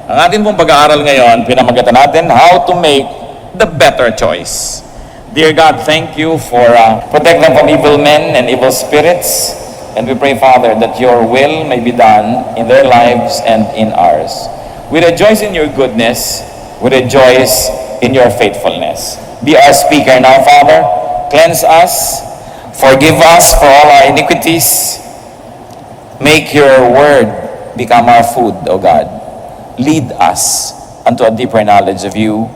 Ang atin pong pag-aaral ngayon, pinamagatan natin how to make the better choice. Dear God, thank you for protecting from evil men and evil spirits. And we pray, Father, that your will may be done in their lives and in ours. We rejoice in your goodness. We rejoice in your faithfulness. Be our speaker now, Father. Cleanse us. Forgive us for all our iniquities. Make your word become our food, O God. Lead us unto a deeper knowledge of you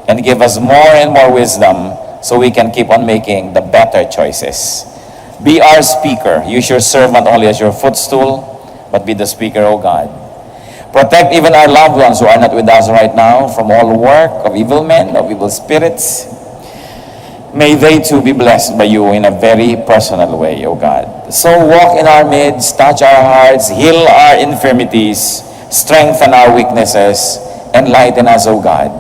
and give us more and more wisdom so we can keep on making the better choices. Be our speaker. Use your servant only as your footstool, but be the speaker, O God. Protect even our loved ones who are not with us right now from all work of evil men, of evil spirits. May they too be blessed by you in a very personal way, O God. So walk in our midst, touch our hearts, heal our infirmities, strengthen our weaknesses, enlighten us, O God.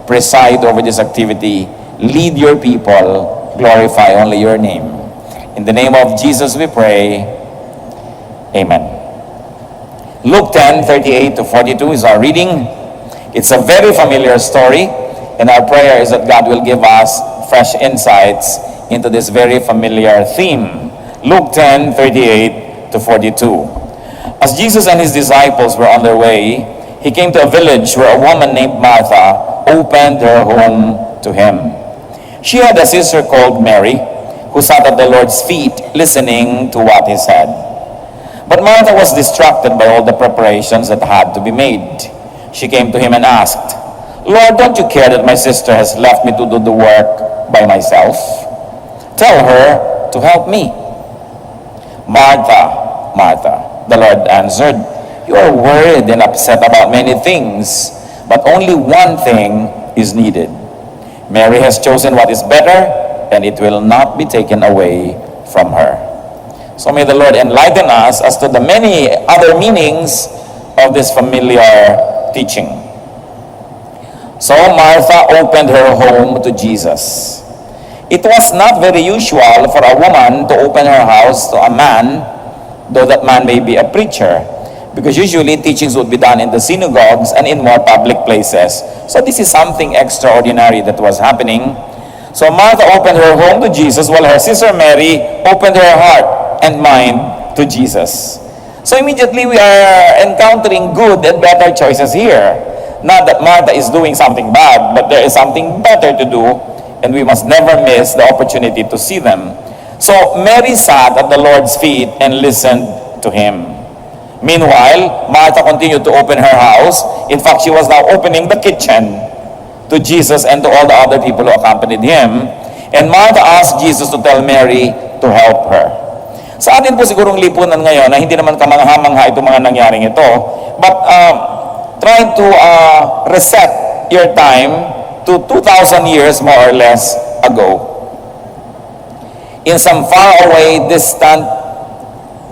Preside over this activity, lead your people, glorify only your name. In the name of Jesus we pray, amen. Luke 10:38-42 is our reading. It's a very familiar story, and our prayer is that God will give us fresh insights into this very familiar theme. Luke 10:38-42. As Jesus and his disciples were on their way, he came to a village where a woman named Martha opened her home to him. She had a sister called Mary, who sat at the Lord's feet listening to what he said. But Martha was distracted by all the preparations that had to be made. She came to him and asked, "Lord, don't you care that my sister has left me to do the work by myself? Tell her to help me." "Martha, Martha," the Lord answered, "you are worried and upset about many things, but only one thing is needed. Mary has chosen what is better, and it will not be taken away from her." So may the Lord enlighten us as to the many other meanings of this familiar teaching. So Martha opened her home to Jesus. It was not very usual for a woman to open her house to a man, though that man may be a preacher, because usually teachings would be done in the synagogues and in more public places. So this is something extraordinary that was happening. So Martha opened her home to Jesus, while her sister Mary opened her heart and mind to Jesus. So immediately we are encountering good and better choices here. Not that Martha is doing something bad, but there is something better to do, and we must never miss the opportunity to see them. So Mary sat at the Lord's feet and listened to him. Meanwhile, Martha continued to open her house. In fact, she was now opening the kitchen to Jesus and to all the other people who accompanied him. And Martha asked Jesus to tell Mary to help her. Sa atin po sigurong lipunan ngayon na hindi naman kamangha-mangha itong mga nangyaring ito, but try to reset your time to 2,000 years more or less ago. In some faraway, distant,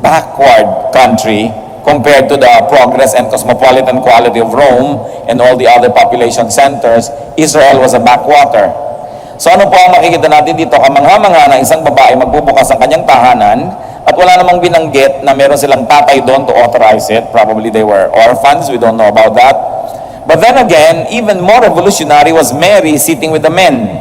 backward country compared to the progress and cosmopolitan quality of Rome and all the other population centers, Israel was a backwater. So ano po ang makikita natin dito? Kamangha-mangha na isang babae magbubukas ang kanyang tahanan at wala namang binanggit na meron silang tatay doon to authorize it. Probably they were orphans, we don't know about that. But then again, even more revolutionary was Mary sitting with the men.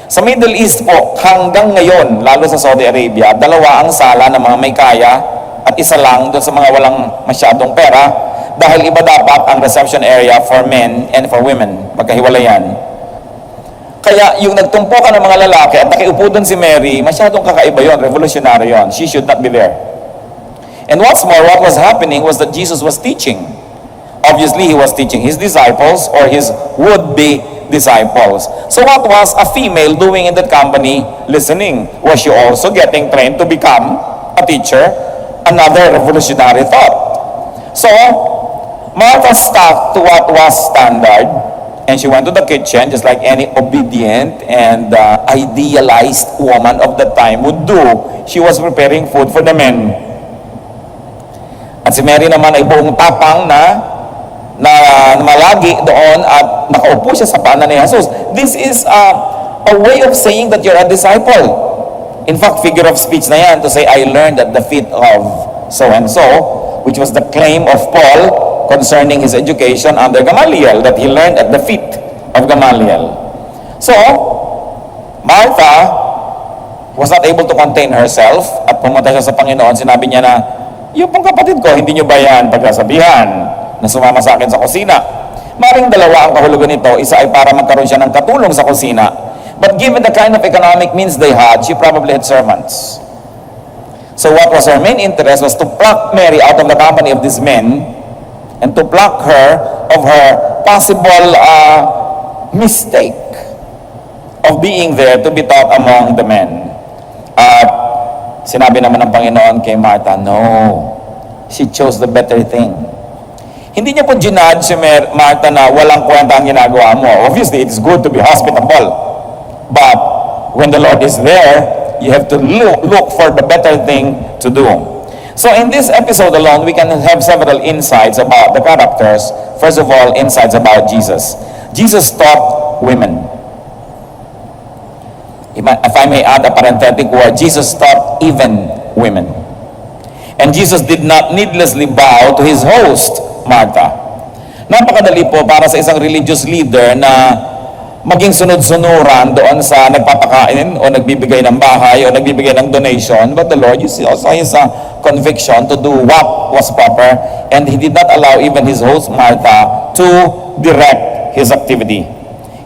Sa Middle East po, hanggang ngayon, lalo sa Saudi Arabia, dalawa ang sala ng mga may kaya at isa lang doon sa mga walang masyadong pera, dahil iba dapat ang reception area for men and for women. Magkahiwalayan. Kaya yung nagtumpukan ng mga lalaki at nakiupo doon si Mary, masyadong kakaiba yon, revolutionary yon. She should not be there. And what's more, what was happening was that Jesus was teaching. Obviously, he was teaching his disciples or his would-be disciples. So what was a female doing in that company listening? Was she also getting trained to become a teacher? Another revolutionary thought. So Martha stuck to what was standard, and she went to the kitchen just like any obedient and idealized woman of the time would do. She was preparing food for the men. At si Mary naman ay buong tapang na malagi doon at nakaupo siya sa paanan ni Jesus. This is a way of saying that you're a disciple. In fact, figure of speech na yan to say, I learned at the feet of so-and-so, which was the claim of Paul concerning his education under Gamaliel that he learned at the feet of Gamaliel. So, Martha was not able to contain herself at pumunta siya sa Panginoon. Sinabi niya na, yung pong kapatid ko, hindi niyo ba yan pagkasabihan na sumama sa akin sa kusina? Maring dalawa ang kahulugan nito. Isa ay para magkaroon siya ng katulong sa kusina. But given the kind of economic means they had, she probably had servants. So what was her main interest was to pluck Mary out of the company of these men and to pluck her of her possible mistake of being there to be taught among the men. At sinabi naman ng Panginoon kay Martha, no, she chose the better thing. Hindi niya po ginudge si Martha na walang kwenta ang ginagawa mo. Obviously, it's good to be hospitable. But when the Lord is there, you have to look for the better thing to do. So in this episode alone, we can have several insights about the characters. First of all, insights about Jesus. Jesus taught women. If I may add a parenthetic word, Jesus taught even women. And Jesus did not needlessly bow to his host, Martha. Napakadali po para sa isang religious leader na maging sunod-sunuran doon sa nagpapakain o nagbibigay ng bahay o nagbibigay ng donation. But the Lord, you see, also his conviction to do what was proper, and he did not allow even his host Martha to direct his activity.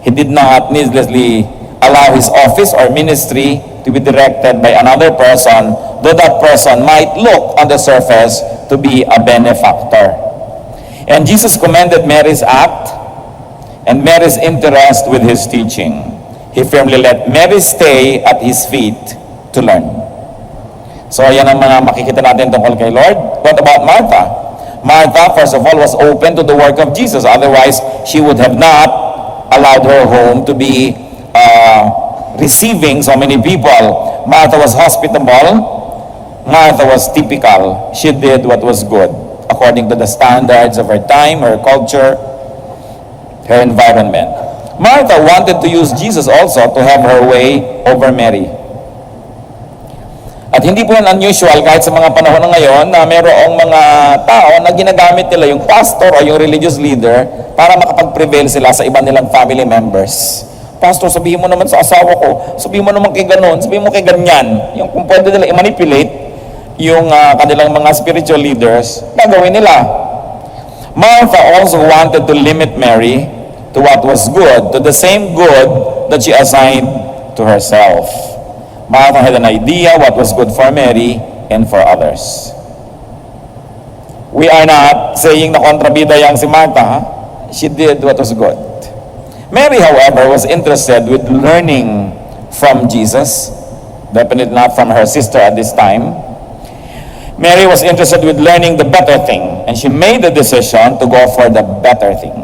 He did not needlessly allow his office or ministry to be directed by another person, though that person might look on the surface to be a benefactor. And Jesus commended Mary's act and Mary's interest with his teaching. He firmly let Mary stay at his feet to learn. So yan ang mga makikita natin tungkol kay Lord. What about Martha? Martha, first of all, was open to the work of Jesus. Otherwise, she would have not allowed her home to be receiving so many people. Martha was hospitable. Martha was typical. She did what was good according to the standards of her time, her culture, her environment. Martha wanted to use Jesus also to have her way over Mary. At hindi po yan unusual kahit sa mga panahon na ngayon na mayroong mga tao na ginagamit nila yung pastor o yung religious leader para makapag-prevail sila sa iba nilang family members. Pastor, sabihin mo naman sa asawa ko, sabihin mo naman kay ganon, sabihin mo kay ganyan. Yung kung pwede nila i-manipulate yung kanilang mga spiritual leaders, gagawin nila. Martha also wanted to limit Mary to what was good, to the same good that she assigned to herself. Martha had an idea what was good for Mary and for others. We are not saying na kontrabida yang si Martha. She did what was good. Mary, however, was interested with learning from Jesus, definitely not from her sister at this time. Mary was interested with learning the better thing, and she made the decision to go for the better thing.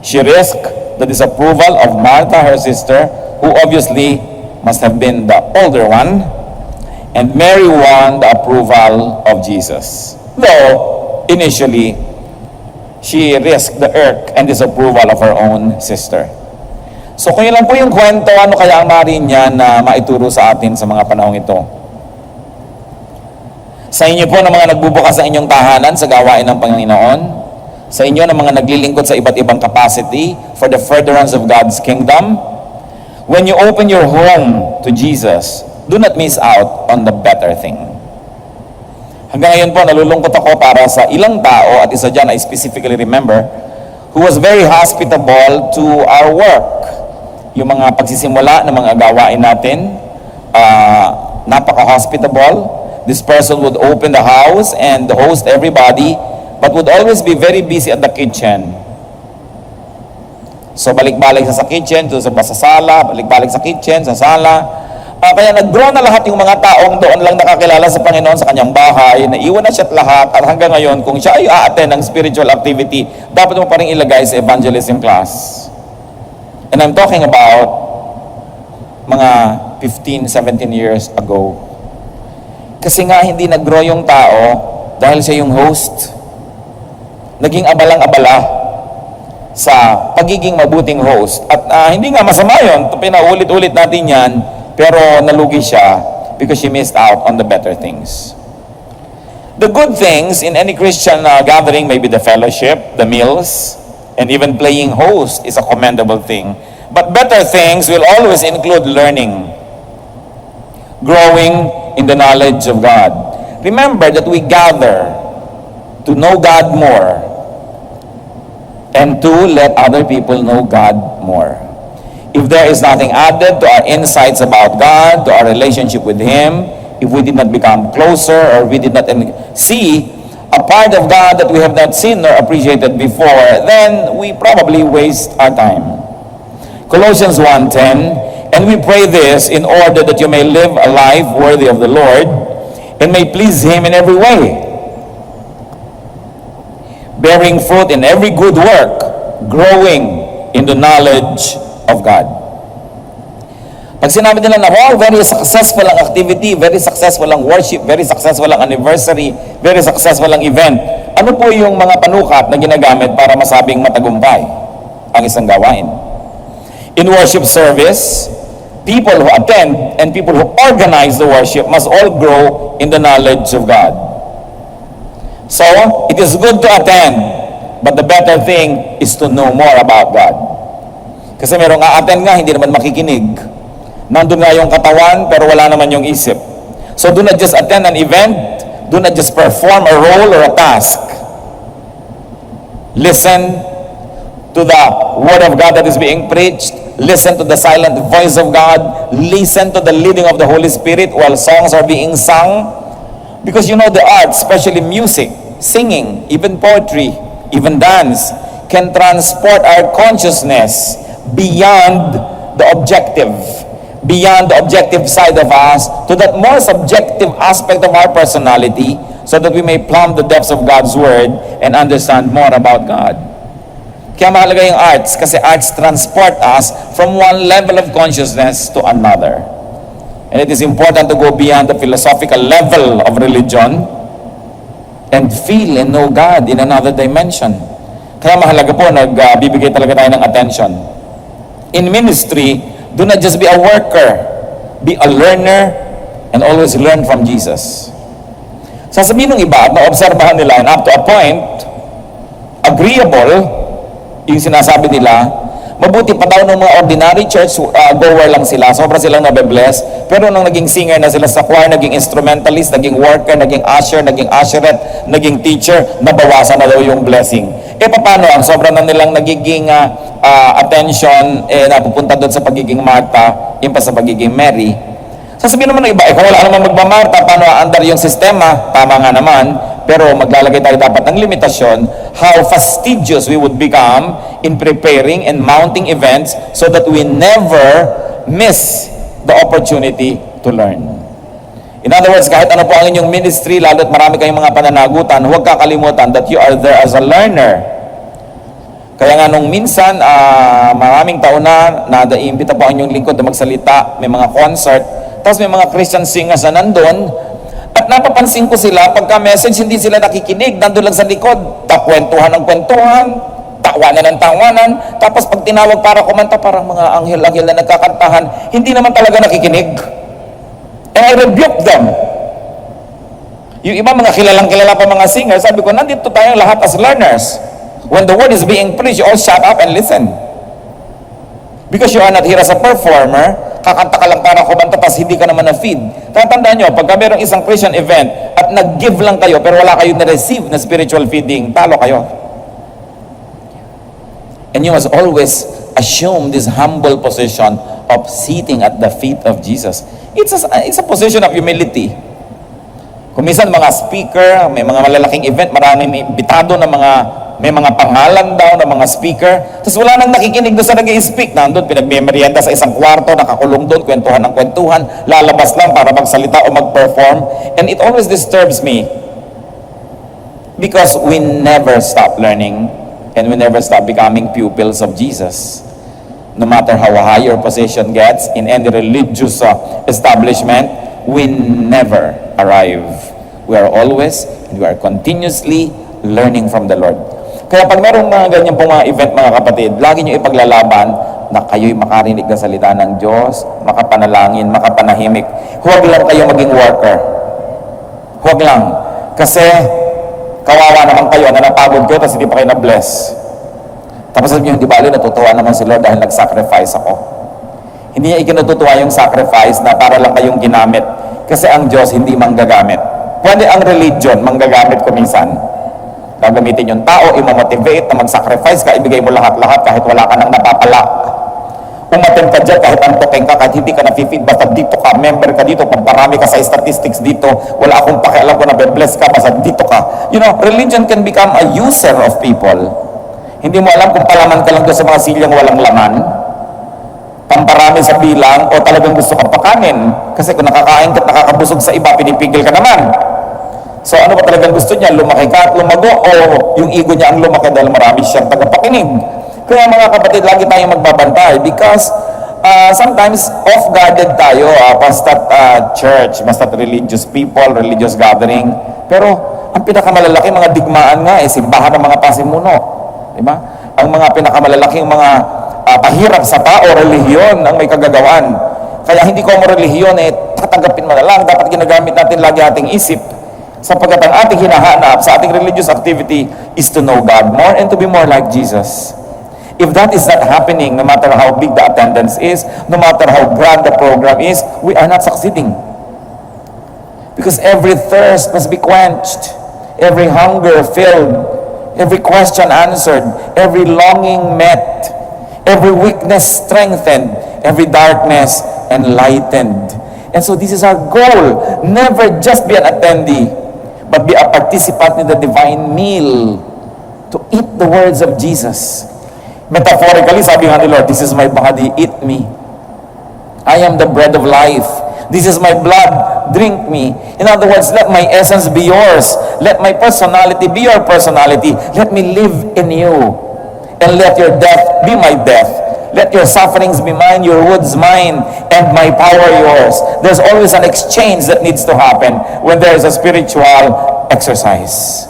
She risked the disapproval of Martha, her sister, who obviously must have been the older one, and Mary won the approval of Jesus. Though, initially, she risked the irk and disapproval of her own sister. So kung yun lang po yung kwento, ano kaya ang maaaring niya na maituro sa atin sa mga panahong ito? Sa inyo po ng mga nagbubukas sa inyong tahanan sa gawain ng Panginoon, sa inyo ng mga naglilingkod sa iba't ibang capacity for the furtherance of God's kingdom, when you open your home to Jesus, do not miss out on the better thing. Hanggang ngayon po, nalulungkot ako para sa ilang tao, at isa dyan I specifically remember, who was very hospitable to our work. Yung mga pagsisimula ng mga gawain natin, napaka-hospitable. This person would open the house and host everybody, but would always be very busy at the kitchen. So balik-balik sa kitchen, sa sala, balik-balik sa kitchen, sa sala. Kaya nag-grow na lahat yung mga taong doon lang nakakilala sa Panginoon sa kanyang bahay, naiwan na siya at lahat, at hanggang ngayon, kung siya ay a-attend ng spiritual activity, dapat mo pa rin ilagay sa evangelism class. And I'm talking about mga 15, 17 years ago. Kasi nga hindi nag-grow yung tao dahil siya yung host. Naging abalang-abala sa pagiging mabuting host. At hindi nga masama yun, pinaulit-ulit natin yan, pero nalugi siya because she missed out on the better things. The good things in any Christian gathering may be the fellowship, the meals, and even playing host is a commendable thing. But better things will always include learning, growing in the knowledge of God. Remember that we gather to know God more and to let other people know God more. If there is nothing added to our insights about God, to our relationship with Him, if we did not become closer or we did not see a part of God that we have not seen or appreciated before, then we probably waste our time. Colossians 1:10, and we pray this in order that you may live a life worthy of the Lord and may please Him in every way, bearing fruit in every good work, growing in the knowledge of God. Pag sinabi nila na, wow, very successful ang activity, very successful ang worship, very successful ang anniversary, very successful ang event, ano po yung mga panukat na ginagamit para masabing matagumpay ang isang gawain? In worship service, people who attend and people who organize the worship must all grow in the knowledge of God. So, it is good to attend, but the better thing is to know more about God. Kasi merong a-attend nga, hindi naman makikinig. Nandun nga yung katawan, pero wala naman yung isip. So do not just attend an event, do not just perform a role or a task. Listen to the Word of God that is being preached. Listen to the silent voice of God. Listen to the leading of the Holy Spirit while songs are being sung. Because you know the arts, especially music, singing, even poetry, even dance, can transport our consciousness beyond the objective side of us to that more subjective aspect of our personality, so that we may plumb the depths of God's Word and understand more about God. Kaya mahalaga yung arts, kasi arts transport us from one level of consciousness to another. And it is important to go beyond the philosophical level of religion and feel and know God in another dimension. Kaya mahalaga po, nagbibigay talaga tayo ng attention. In ministry, do not just be a worker, be a learner, and always learn from Jesus. Sasabihin ng iba at naobserbahan nila, and up to a point, agreeable, yung sinasabi nila, mabuti pa daw ng mga ordinary church goer lang sila, sobra silang nabe-bless, pero nung naging singer na sila sa choir, naging instrumentalist, naging worker, naging usher, naging usherette, naging teacher, nabawasan na daw yung blessing. Paano ang sobra na nilang nagiging attention napupunta doon sa pagiging Martha, pa sa pagiging Mary. Sasabihin naman ng iba, kung wala naman magmamarta, paano andar yung sistema? Tama nga naman, pero maglalagay tayo dapat ng limitasyon how fastidious we would become in preparing and mounting events so that we never miss the opportunity to learn. In other words, kahit ano po ang inyong ministry, lalo't marami kayong mga pananagutan, huwag kakalimutan that you are there as a learner. Kaya nga nung minsan, maraming taon na, naiimbita po ang inyong lingkod na magsalita, may mga concert, tapos may mga Christian singers na nandun, at napapansin ko sila, pagka message, hindi sila nakikinig, nandun lang sa likod, takwentuhan ng kwentuhan, tawanan ng tawanan, tapos pag tinawag para kumanta, parang mga anghel-anghel na nagkakantahan, hindi naman talaga nakikinig. And I rebuke them. Yung iba mga kilalang-kilala pa mga singers, sabi ko, nandito tayong lahat as learners. When the word is being preached, you all shut up and listen. Because you are not here as a performer, kakanta ka lang para kumanta, tapos hindi ka naman na-feed. Tatandaan nyo, pagka mayroong isang Christian event, at nag-give lang kayo, pero wala kayo na-receive na spiritual feeding, talo kayo. And you must always assume this humble position of sitting at the feet of Jesus. It's a position of humility. Kung minsan mga speaker, may mga malalaking event, maraming imbitado na may mga pangalan daw na mga speaker, tapos wala nang nakikinig doon sa nag-i-speak, nandun pinagmemerienda sa isang kwarto, nakakulong doon, kwentuhan ng kwentuhan, lalabas lang para magsalita o mag-perform, and it always disturbs me because we never stop learning and we never stop becoming pupils of Jesus. No matter how high your position gets in any religious establishment, we never arrive. We are always and we are continuously learning from the Lord. Kaya pag meron mga ganyan pong mga event, mga kapatid, lagi nyo ipaglalaban na kayo'y makarinig ng salita ng Diyos, makapanalangin, makapanahimik. Huwag lang kayo maging worker. Huwag lang. Kasi Kawawa naman kayo na napagod kayo, tapos hindi pa kayo na-bless. Tapos sabi niyo, hindi bali, natutuwa naman si Lord dahil nag-sacrifice ako. Hindi niya ikinatutuwa yung sacrifice na para lang kayong ginamit. Kasi ang Diyos hindi manggagamit. Pwede ang religion, manggagamit ko minsan. Gagamitin yung tao, imomotivate na mag-sacrifice ka, ibigay mo lahat-lahat kahit wala ka nang napapala. Umattend ka dyan kahit antoking ka, kahit hindi ka na-feed, basta dito ka, member ka dito, pagparami ka sa statistics dito, wala akong pakialam ko na be-bless ka, basta dito ka. You know, religion can become a user of people. Hindi mo alam kung palaman ka lang doon sa mga silyang walang laman, pamparami sa bilang, o talagang gusto kang pakanin. Kasi kung nakakain ka at nakakabusog sa iba, pinipigil ka naman. So ano ba talagang gusto niya? Lumaki ka at lumago, o yung ego niya ang lumaki dahil marami siyang tagapakinig? Kaya mga kapatid, lagi tayong magbabantay because sometimes off-guarded tayo basta't church, basta't religious people, religious gathering. Pero ang pinakamalalaki mga digmaan nga simbahan ng mga pasimuno. Diba? Ang mga pinakamalalaking mga pahirap sa tao, relihiyon ang may kagagawan. Kaya hindi ko mo relihiyon tatanggapin mo na lang. Dapat ginagamit natin lagi ating isip. Sapagkat ang ating hinahanap sa ating religious activity is to know God more and to be more like Jesus. If that is not happening, no matter how big the attendance is, no matter how grand the program is, we are not succeeding. Because every thirst must be quenched, every hunger filled, every question answered, every longing met, every weakness strengthened, every darkness enlightened. And so this is our goal. Never just be an attendee, but be a participant in the divine meal, to eat the words of Jesus. Metaphorically, sabi nga ni Lord, this is my body, eat me. I am the bread of life. This is my blood, drink me. In other words, let my essence be yours. Let my personality be your personality. Let me live in you. And let your death be my death. Let your sufferings be mine, your wounds mine, and my power yours. There's always an exchange that needs to happen when there is a spiritual exercise.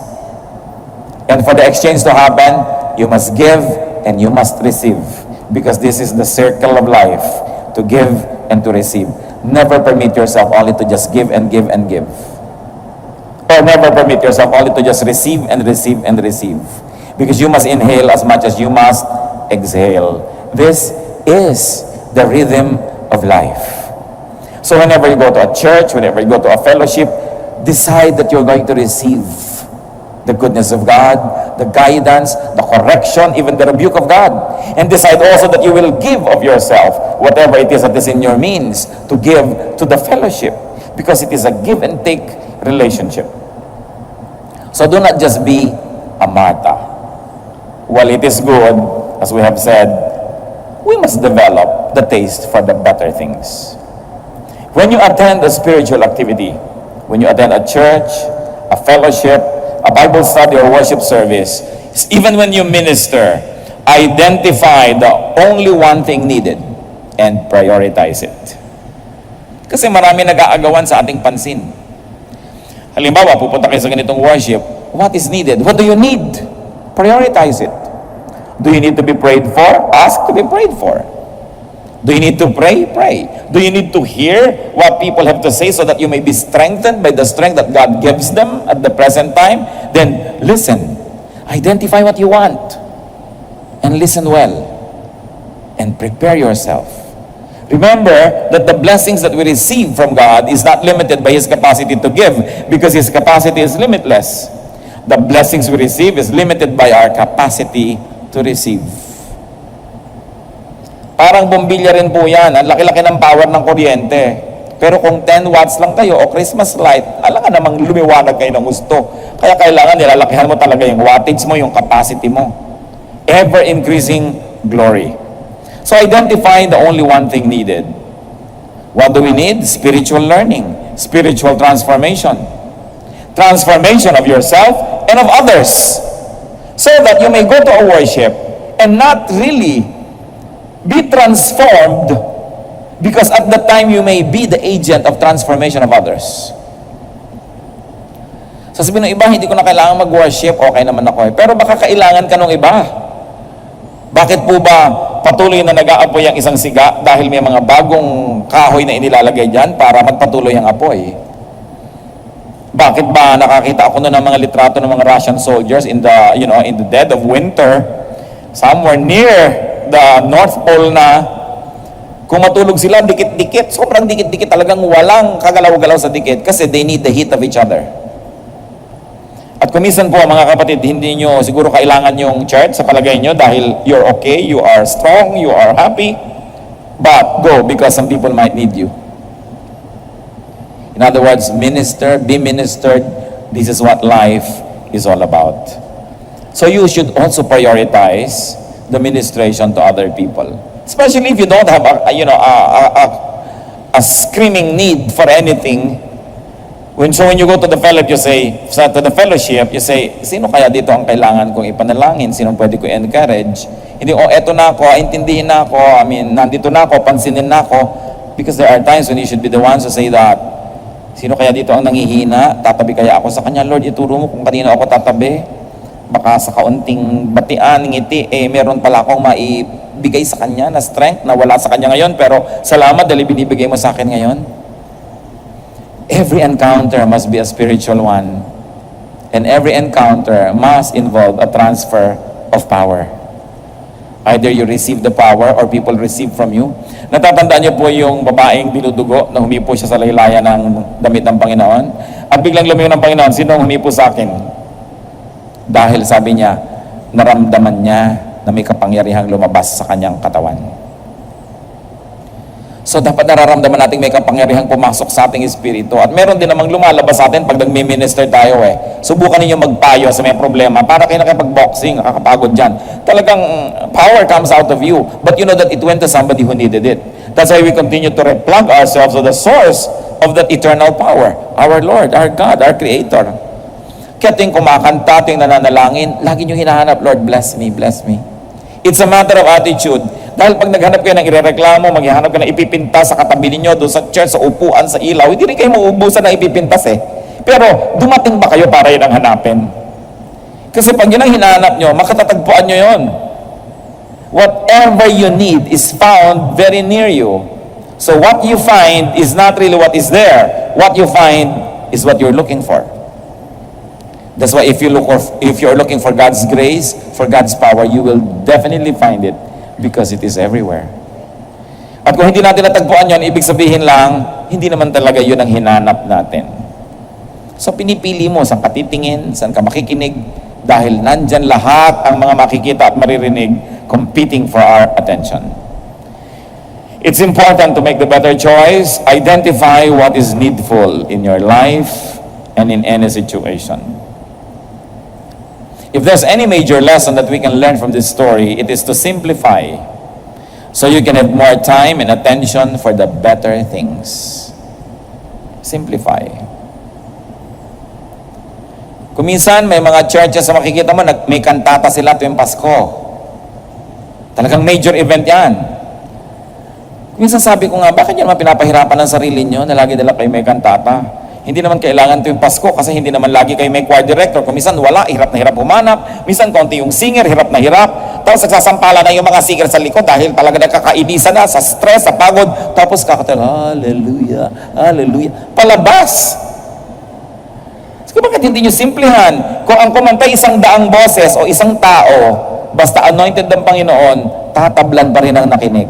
And for the exchange to happen, you must give and you must receive. Because this is the circle of life, to give and to receive. Never permit yourself only to just give and give and give. Or never permit yourself only to just receive and receive and receive. Because you must inhale as much as you must exhale. This is the rhythm of life. So whenever you go to a church, whenever you go to a fellowship, decide that you're going to receive the goodness of God, the guidance, the correction, even the rebuke of God. And decide also that you will give of yourself, whatever it is that is in your means, to give to the fellowship. Because it is a give and take relationship. So do not just be a Martha. While it is good, as we have said, we must develop the taste for the better things. When you attend a spiritual activity, when you attend a church, a fellowship, a Bible study or worship service, even when you minister, identify the only one thing needed and prioritize it. Kasi marami nag-aagawan sa ating pansin. Halimbawa, pupunta kayo sa ganitong worship, what is needed? What do you need? Prioritize it. Do you need to be prayed for? Ask to be prayed for. Do you need to pray? Pray. Do you need to hear what people have to say so that you may be strengthened by the strength that God gives them at the present time? Then listen. Identify what you want. And listen well. And prepare yourself. Remember that the blessings that we receive from God is not limited by His capacity to give, because His capacity is limitless. The blessings we receive is limited by our capacity to receive. Parang bombilya rin po yan. Ang laki-laki ng power ng kuryente. Pero kung 10 watts lang kayo o Christmas light, alam nga namang lumiwanag kayo ng gusto. Kaya kailangan nilalakihan mo talaga yung wattage mo, yung capacity mo. Ever increasing glory. So identify the only one thing needed. What do we need? Spiritual learning. Spiritual transformation. Transformation of yourself and of others. So that you may go to a worship and not really be transformed, because at that time you may be the agent of transformation of others. Sasabihin ng iba, hindi ko na kailangan mag-worship, okay naman ako. Pero baka kailangan ka ng iba. Bakit po ba patuloy na nag-aapoy ang isang siga dahil may mga bagong kahoy na inilalagay dyan para magpatuloy ang apoy? Bakit ba nakakita ako noon ng mga litrato ng mga Russian soldiers in the dead of winter, somewhere near the North Pole na, kung matulog sila, dikit-dikit, sobrang dikit-dikit, talagang walang kagalaw-galaw sa dikit kasi they need the heat of each other. At kumisan po mga kapatid, hindi nyo siguro kailangan yung church sa palagay nyo dahil you're okay, you are strong, you are happy, but go because some people might need you. In other words, minister, be ministered. This is what life is all about. So you should also prioritize the ministration to other people. Especially if you don't have a screaming need for anything. When you go to the fellowship, you say, sino kaya dito ang kailangan kong ipanalangin? Sino pwede ko encourage? Hindi, eto na ako, intindihin na ako, nandito na ako, pansinin na ako. Because there are times when you should be the ones to say that, sino kaya dito ang nangihina? Tatabi kaya ako sa kanya? Lord, ituro mo kung kanino ako tatabi. Baka sa kaunting batian, ngiti, meron pala akong maibigay sa kanya na strength na wala sa kanya ngayon, pero salamat dahil binibigay mo sa akin ngayon. Every encounter must be a spiritual one. And every encounter must involve a transfer of power. Either you receive the power or people receive from you. Natatandaan niyo po yung babaeng dinudugo na humipo siya sa laylayan ng damit ng Panginoon. At biglang lumayo ng Panginoon, sino ang humipo sa akin? Dahil sabi niya, naramdaman niya na may kapangyarihang lumabas sa kanyang katawan. So dapat nararamdaman natin may kapangyarihang pumasok sa ating espiritu. At meron din namang lumalabas sa atin pag nagmi-minister tayo Subukan ninyo magpayo sa may problema. Para kayo nakipag-boxing, nakakapagod dyan. Talagang power comes out of you. But you know that it went to somebody who needed it. That's why we continue to replug ourselves to the source of that eternal power. Our Lord, our God, our Creator. Kaya ting kumakanta, ting nananalangin, lagi nyo hinahanap, Lord, bless me, bless me. It's a matter of attitude. Dahil pag naghanap kayo ng irereklamo, maghahanap ka ng ipipintas sa katabi ninyo, doon sa church, sa upuan, sa ilaw, hindi rin kayo mauubusan ng ipipintas Pero dumating ba kayo para yun ang hanapin? Kasi pag yun ang hinahanap nyo, makatatagpuan nyo yun. Whatever you need is found very near you. So what you find is not really what is there. What you find is what you're looking for. That's why if you're looking for God's grace, for God's power, you will definitely find it. Because it is everywhere. At kung hindi natin natagpuan yan, ibig sabihin lang, hindi naman talaga yun ang hinanap natin. So pinipili mo saan ka titingin, saan ka makikinig, dahil nandyan lahat ang mga makikita at maririnig competing for our attention. It's important to make the better choice. Identify what is needful in your life and in any situation. If there's any major lesson that we can learn from this story, it is to simplify so you can have more time and attention for the better things. Simplify. Kung minsan may mga churches na makikita mo, may kantata sila tuwing Pasko. Talagang major event yan. Minsan sabi ko nga, bakit nyo naman pinapahirapan ang sarili nyo na lagi nila kayo may kantata? Hindi naman kailangan tuwing Pasko kasi hindi naman lagi kayo may choir director. Kung minsan wala, hirap na hirap humanap. Minsan konti yung singer, hirap na hirap. Tapos nagsasampala na yung mga singer sa likod dahil talaga nagkakainisan na sa stress, sa pagod. Tapos kakatawa, hallelujah, hallelujah. Palabas! So, bakit hindi nyo simplihan? Kung ang kumantay 100 boses o isang tao, basta anointed ng Panginoon, tatablan pa rin ang nakinig.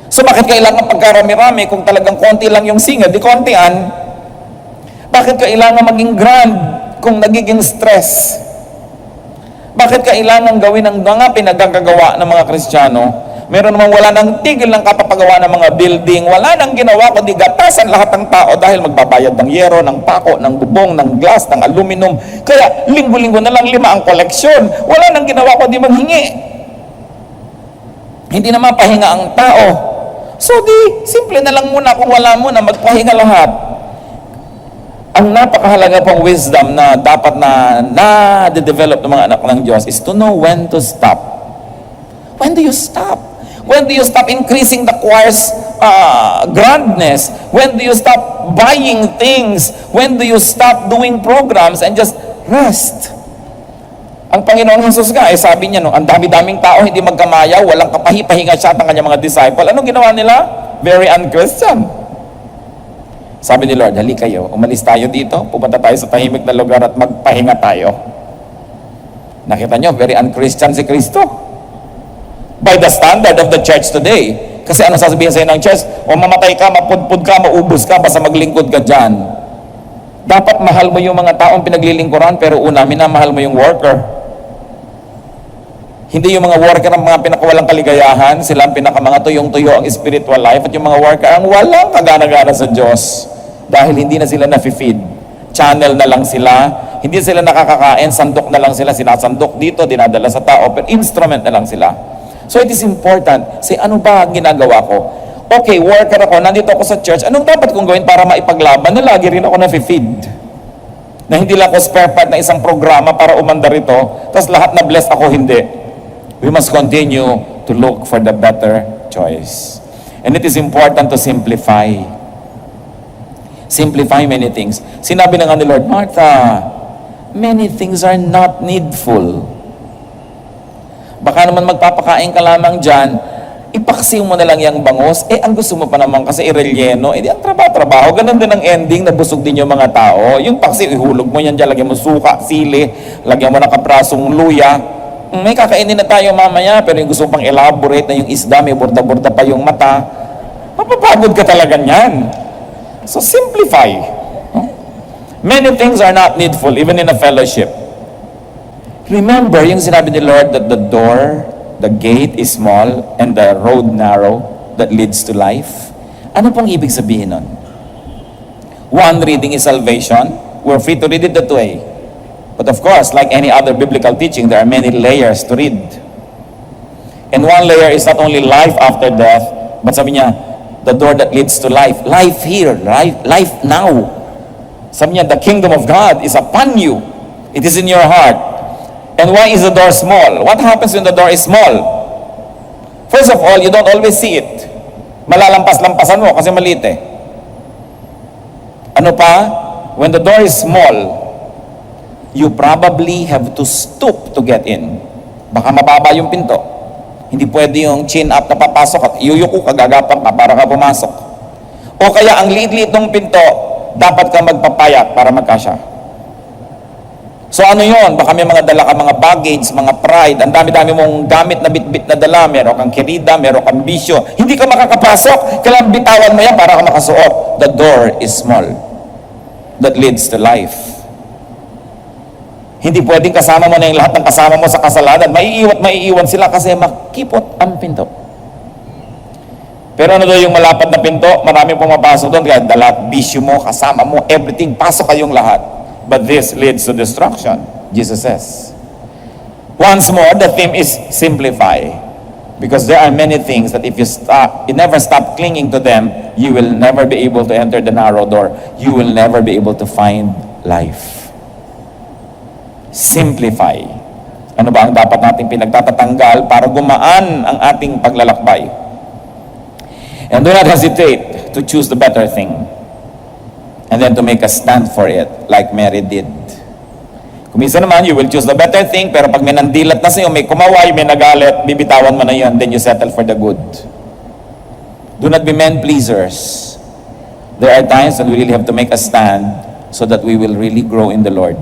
So bakit kailangan pagkarami-rami kung talagang konti lang yung singer, di kontian? Bakit kailangan maging grand kung nagiging stress? Bakit kailangan gawin ang mga pinagkagawa ng mga Kristiyano? Meron namang wala nang tigil ng kapapagawa ng mga building, wala nang ginawa kundi gatasan lahat ng tao dahil magbabayad ng yero, ng pako, ng bubong, ng glass, ng aluminum. Kaya linggo-linggo na lang 5 ang koleksyon. Wala nang ginawa kundi manghingi. Hindi naman pahinga ang tao. So di, simple na lang muna kung wala muna, magpahinga lahat. Ang napakahalaga pong wisdom na dapat na de-develop ng mga anak ng Diyos is to know when to stop. When do you stop? When do you stop increasing the choir's grandness? When do you stop buying things? When do you stop doing programs and just rest? Ang Panginoong Jesus nga, sabi niya, ang dami-daming tao, hindi magkamayaw, walang kapahipahinga siya at ang kanyang mga disciple. Anong ginawa nila? Very un-Christian. Sabi ni Lord, hali kayo, umalis tayo dito, pupunta tayo sa tahimik na lugar at magpahinga tayo. Nakita nyo, very un-Christian si Kristo. By the standard of the church today. Kasi ano sasabihin sa'yo ng church? O mamatay ka, mapudpud ka, maubos ka, basta maglingkod ka dyan. Dapat mahal mo yung mga taong pinaglilingkuran, pero una, minamahal mo yung worker. Hindi yung mga worker ang mga pinakawalang kaligayahan, sila ang pinakamanga tuyong-tuyo ang spiritual life, at yung mga worker ang walang kagana-gana sa Diyos. Dahil hindi na sila nafe-feed. Channel na lang sila, hindi sila nakakakain, sandok na lang sila, sinasandok dito, dinadala sa tao, pero instrument na lang sila. So it is important, say ano ba ang ginagawa ko? Okay, worker ako, nandito ako sa church, anong dapat kong gawin para maipaglaban na lagi rin ako nafe-feed? Na hindi lang ako spare part na isang programa para umandar ito, tapos lahat na blessed ako, hindi. We must continue to look for the better choice. And it is important to simplify. Simplify many things. Sinabi na nga ni Lord, Martha, many things are not needful. Baka naman magpapakain ka lamang dyan, ipaksiw mo na lang yung bangus, ang gusto mo pa naman kasi irelyeno, di ang trabaho. Ganun din ang ending, nabusog din yung mga tao. Yung paksiw, ihulog mo yan dyan, lagyan mo suka, sili, lagyan mo ng kaprasong luya. May kakainin na tayo mamaya, pero yung gusto pang elaborate na yung isda, may borda-borda pa yung mata, mapapagod ka talaga niyan. So simplify. Many things are not needful, even in a fellowship. Remember yung sinabi ni Lord that the gate is small, and the road narrow that leads to life. Ano pong ibig sabihin nun? One reading is salvation. We're free to read it that way. But of course, like any other biblical teaching, there are many layers to read. And one layer is not only life after death, but sabi niya, the door that leads to life. Life here, life now. Sabi niya, the kingdom of God is upon you. It is in your heart. And why is the door small? What happens when the door is small? First of all, you don't always see it. Malalampas-lampasan mo kasi maliit eh. Ano pa? When the door is small, you probably have to stoop to get in. Baka mababa yung pinto. Hindi pwede yung chin up na papasok at yuyuko ka, gagapang ka para ka pumasok. O kaya ang liit-liit ng pinto, dapat ka magpapayat para magkasya. So ano yon? Baka may mga dala ka, mga baggage, mga pride, ang dami-dami mong gamit na bit-bit na dala, meron kang kirida, meron kang bisyo, hindi ka makakapasok, kailangan bitawan mo yan para ka makasuot. The door is small that leads to life. Hindi pwedeng kasama mo na yung lahat ng kasama mo sa kasalanan. Maiiwan sila kasi makipot ang pinto. Pero ano daw yung malapad na pinto? Maraming pumapasok doon, kaya dala, bisyo mo, kasama mo, everything, pasok kayong lahat. But this leads to destruction, Jesus says. Once more, the theme is simplify. Because there are many things that if you never stop clinging to them, you will never be able to enter the narrow door. You will never be able to find life. Simplify. Ano ba ang dapat nating pinagtatatanggal para gumaan ang ating paglalakbay? And do not hesitate to choose the better thing. And then to make a stand for it, like Mary did. Kung minsan naman, you will choose the better thing, pero pag may nandilat na sa'yo, may kumaway, may nagalit, bibitawan mo na yun, then you settle for the good. Do not be men pleasers. There are times when we really have to make a stand so that we will really grow in the Lord.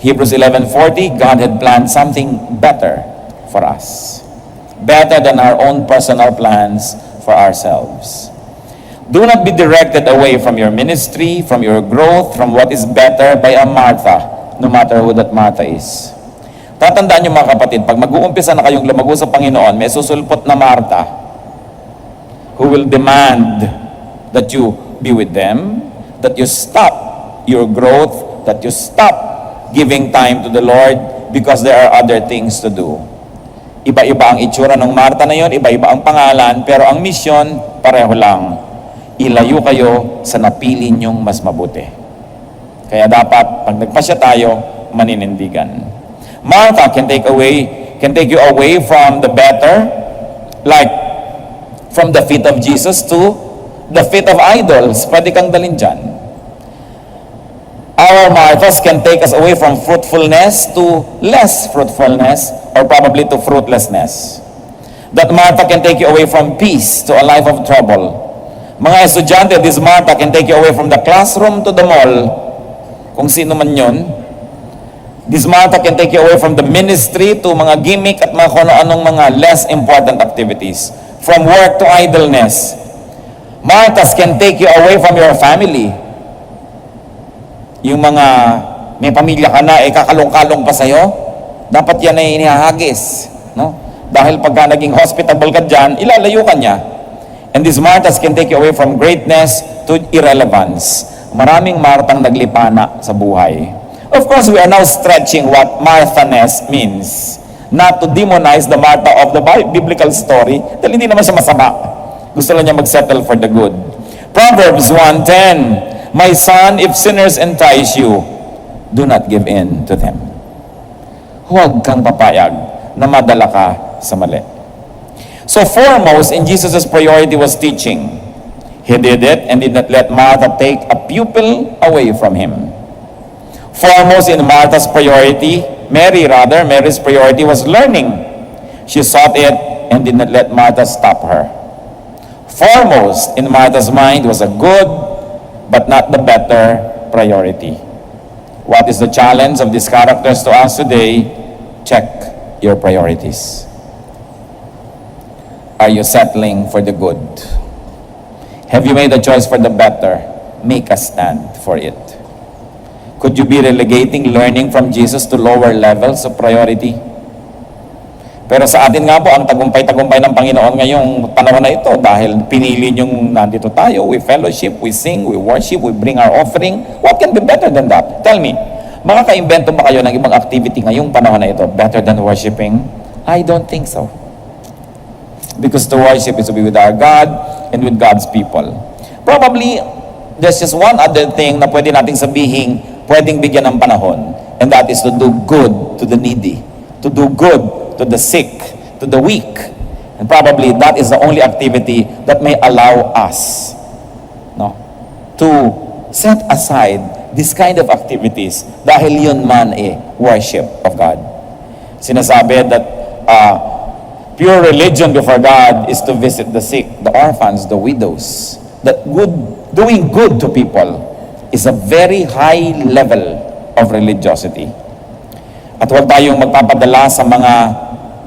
Hebrews 11:40, God had planned something better for us. Better than our own personal plans for ourselves. Do not be directed away from your ministry, from your growth, from what is better by a Martha, no matter who that Martha is. Tatandaan niyo mga kapatid, pag mag-uumpisa na kayong lumago sa Panginoon, may susulpot na Martha who will demand that you be with them, that you stop your growth, that you stop giving time to the Lord because there are other things to do. Iba-iba ang itsura ng Martha na yon, iba-iba ang pangalan, pero ang mission, pareho lang. Ilayo kayo sa napili nyong mas mabuti. Kaya dapat, pag nagpasya tayo, maninindigan. Martha can take you away from the better, like from the feet of Jesus to the feet of idols. Pwede kang dalhin dyan. Our Marthas can take us away from fruitfulness to less fruitfulness, or probably to fruitlessness. That Martha can take you away from peace to a life of trouble. Mga estudyante, this Martha can take you away from the classroom to the mall, kung sino man yun. This Martha can take you away from the ministry to mga gimmick at mga kung anong mga less important activities. From work to idleness. Marthas can take you away from your family. Yung mga may pamilya ka na, kakalong-kalong pa sa'yo, dapat yan ay inihahagis. No? Dahil pagka naging hospitable ka dyan, ilalayo ka niya. And these Marthas can take you away from greatness to irrelevance. Maraming Martang naglipana sa buhay. Of course, we are now stretching what Marthaness means. Not to demonize the Martha of the biblical story, dahil hindi naman siya masama. Gusto lang niya mag-settle for the good. Proverbs 1:10, my son, if sinners entice you, do not give in to them. Huwag kang papayag na madala ka sa mali. So foremost in Jesus' priority was teaching. He did it and did not let Martha take a pupil away from him. Foremost in Martha's priority, Mary's priority was learning. She sought it and did not let Martha stop her. Foremost in Martha's mind was a good but not the better priority. What is the challenge of these characters to us today? Check your priorities. Are you settling for the good? Have you made a choice for the better? Make a stand for it. Could you be relegating learning from Jesus to lower levels of priority? Pero sa atin nga po, ang tagumpay-tagumpay ng Panginoon ngayong panahon na ito dahil pinili niyong nandito tayo, we fellowship, we sing, we worship, we bring our offering. What can be better than that? Tell me, makaka-invento ba kayo ng ibang activity ngayong panahon na ito better than worshiping? I don't think so. Because to worship is to be with our God and with God's people. Probably, there's just one other thing na pwede nating sabihin, pwedeng bigyan ng panahon, and that is to do good to the needy, to do good to the sick, to the weak. And probably that is the only activity that may allow us, no, to set aside this kind of activities dahil yun man worship of God. Sinasabi that pure religion before God is to visit the sick, the orphans, the widows. That doing good to people is a very high level of religiosity. At huwag tayong magpapadala sa mga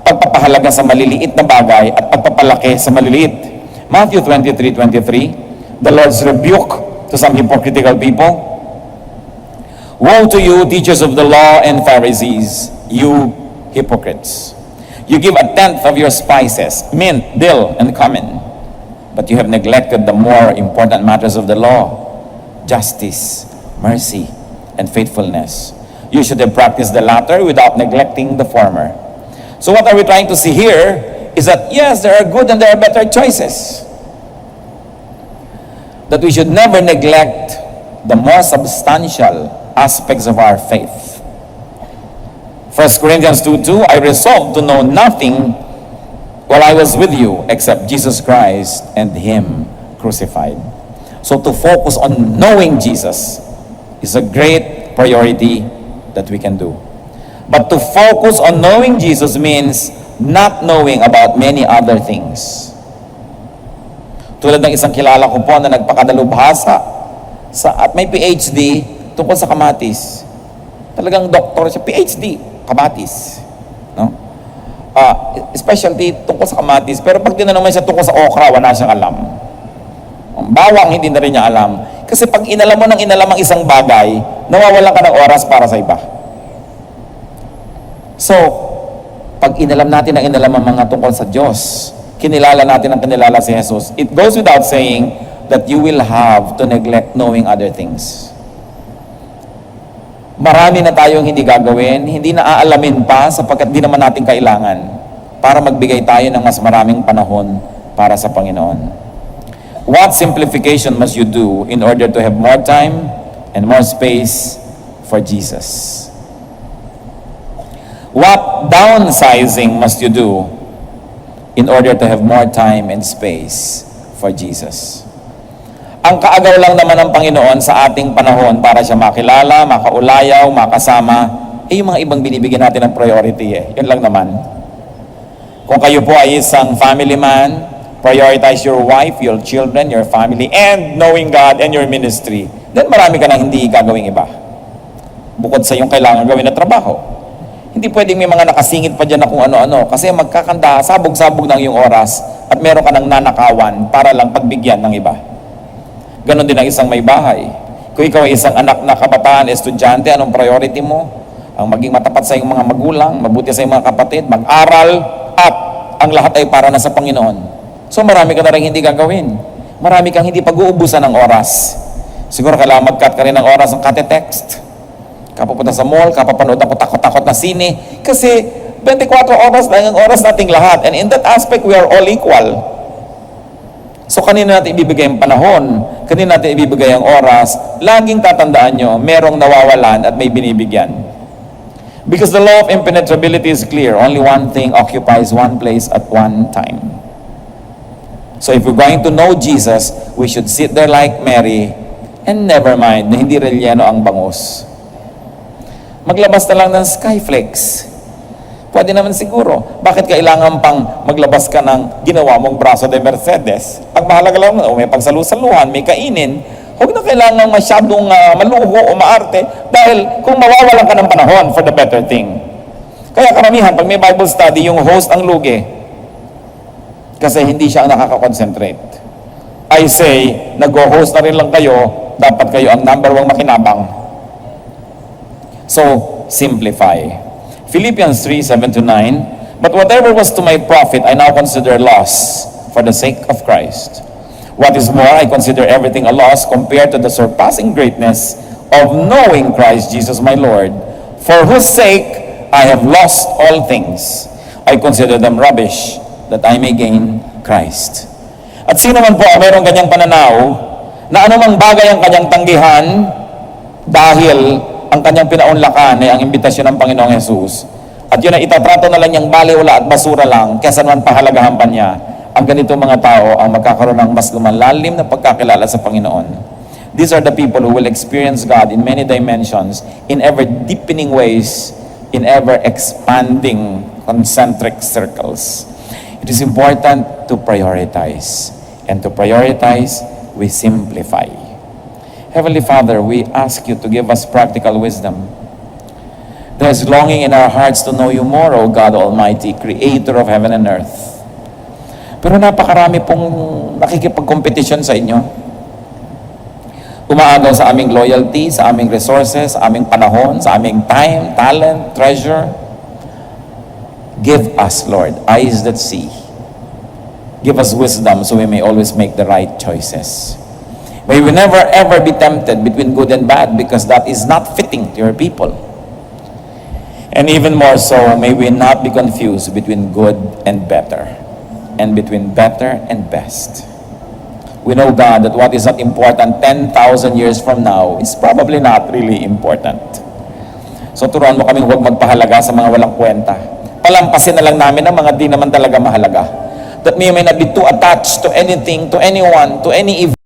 pagpapahalaga sa maliliit na bagay at pagpapalaki sa maliliit. Matthew 23:23, the Lord's rebuke to some hypocritical people. Woe to you, teachers of the law and Pharisees, you hypocrites! You give 1/10 of your spices, mint, dill, and cumin, but you have neglected the more important matters of the law, justice, mercy, and faithfulness. You should have practiced the latter without neglecting the former. So what are we trying to see here is that yes, there are good and there are better choices. That we should never neglect the more substantial aspects of our faith. 1 Corinthians 2:2, I resolved to know nothing while I was with you except Jesus Christ and Him crucified. So to focus on knowing Jesus is a great priority that we can do. But to focus on knowing Jesus means not knowing about many other things. Tulad ng isang kilala ko po na nagpakadalubhasa at may PhD tungkol sa kamatis. Talagang doktor siya, PhD, kamatis. No? Specialty tungkol sa kamatis. Pero pag tinanong siya tungkol sa okra, wala siyang alam. Bawang, hindi na rin niya alam. Kasi pag inalam mo ng inalam ang isang bagay, nawawalan ka ng oras para sa iba. So, pag inalam natin ang inalam ang mga tungkol sa Diyos, kinilala natin ang kinilala si Jesus, it goes without saying that you will have to neglect knowing other things. Marami na tayong hindi gagawin, hindi na aalamin pa sapagkat di naman natin kailangan para magbigay tayo ng mas maraming panahon para sa Panginoon. What simplification must you do in order to have more time and more space for Jesus? What downsizing must you do in order to have more time and space for Jesus? Ang kaagaw lang naman ng Panginoon sa ating panahon para siya makilala, makaulayaw, makasama, yung mga ibang binibigyan natin ng priority. Yan lang naman. Kung kayo po ay isang family man, prioritize your wife, your children, your family, and knowing God and your ministry, then marami ka na hindi gagawing iba. Bukod sa yung kailangan gawin na trabaho. Hindi pwedeng may mga nakasingit pa dyan na kung ano-ano, kasi magkakanda, sabog-sabog ng yung oras, at meron ka ng nanakawan para lang pagbigyan ng iba. Ganon din ang isang may bahay. Kung ikaw ay isang anak na kabataan, estudyante, anong priority mo? Ang maging matapat sa iyong mga magulang, mabuti sa iyong mga kapatid, mag-aral, at ang lahat ay para na sa Panginoon. So marami ka na rin hindi gagawin. Marami kang hindi pag-uubusan ng oras. Siguro kailangan mag-cut ka rin ng oras ng kate-text. Kapupunta sa mall, kapapanood ako takot-takot na sine. Kasi 24 oras lang ang oras nating lahat. And in that aspect, we are all equal. So kanina natin ibibigay ang panahon, kanina natin ibibigay ang oras, laging tatandaan nyo, merong nawawalan at may binibigyan. Because the law of impenetrability is clear. Only one thing occupies one place at one time. So if we're going to know Jesus, we should sit there like Mary and never mind na hindi relyeno ang bangus. Maglabas na lang ng skyflakes. Pwede naman siguro. Bakit kailangan pang maglabas ka ng ginawa mong braso de Mercedes? Ang mahalaga lang, may pagsalusaluhan, may kainin. Huwag na kailangan masyadong maluho o maarte dahil kung mawawalan ka ng panahon for the better thing. Kaya karamihan, pag may Bible study, yung host ang lugi. Kasi hindi siya ang nakaka-concentrate. I say, nag-host na rin lang kayo, dapat kayo ang number 1 makinabang. So, simplify. Philippians 3:7-9, but whatever was to my profit, I now consider loss for the sake of Christ. What is more, I consider everything a loss compared to the surpassing greatness of knowing Christ Jesus my Lord, for whose sake I have lost all things. I consider them rubbish, that I may gain Christ. At sino man po ang mayroong kanyang pananaw na anumang bagay ang kanyang tanggihan dahil ang kanyang pinaunlakan ay ang imbitasyon ng Panginoong Jesus, at yun ay itatrato na lang niyang baliwala at basura lang kesa naman pahalagahan pa niya, ang ganito mga tao ang magkakaroon ng mas lumalalim na pagkakilala sa Panginoon. These are the people who will experience God in many dimensions, in ever deepening ways, in ever expanding concentric circles. It is important to prioritize. And to prioritize, we simplify. Heavenly Father, we ask you to give us practical wisdom. There is longing in our hearts to know you more, O God Almighty, Creator of heaven and earth. Pero napakarami pong nakikipag-competition sa inyo. Umaagaw sa aming loyalty, sa aming resources, sa aming panahon, sa aming time, talent, treasure. Give us, Lord, eyes that see. Give us wisdom so we may always make the right choices. May we never ever be tempted between good and bad, because that is not fitting to your people. And even more so, may we not be confused between good and better, and between better and best. We know, God, that what is not important 10,000 years from now is probably not really important. So turuan mo kaming huwag magpahalaga sa mga walang kwenta. Palampasin na lang namin ang mga di naman talaga mahalaga. That we may not be too attached to anything, to anyone, to any event.